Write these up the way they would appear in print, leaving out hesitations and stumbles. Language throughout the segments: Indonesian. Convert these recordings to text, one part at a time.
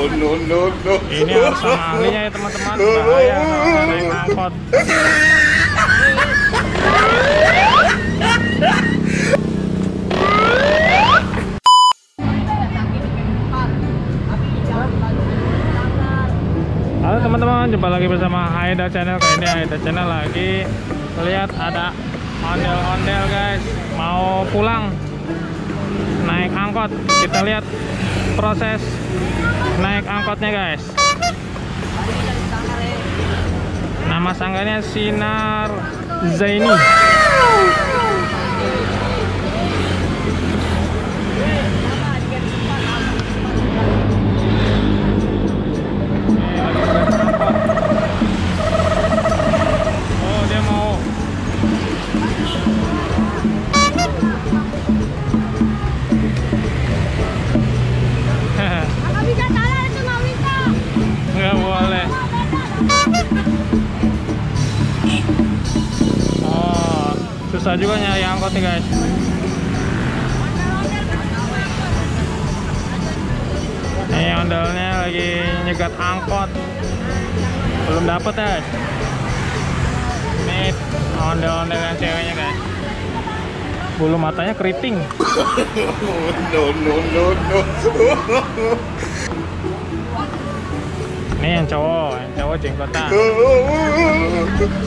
Ini harus sama ahlinya ya teman-teman, bahaya kalau naik angkot. Halo teman-teman, jumpa lagi bersama Haida Channel. Kali ini Haida Channel lagi lihat ada ondel-ondel guys, mau pulang naik angkot. Kita lihat proses naik angkotnya guys. Nama sangganya Sinar Zaini. Susah juga nyari angkot nih guys. Ini ondalnya lagi nyegat angkot, belum dapet guys. Ini ondel-ondel yang ceweknya guys, bulu matanya keriting. Ini yang cowok jenggotan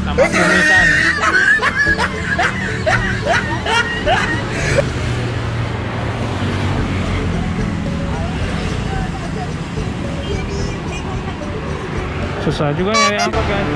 sama kumisan. Susah juga nyari angkot guys.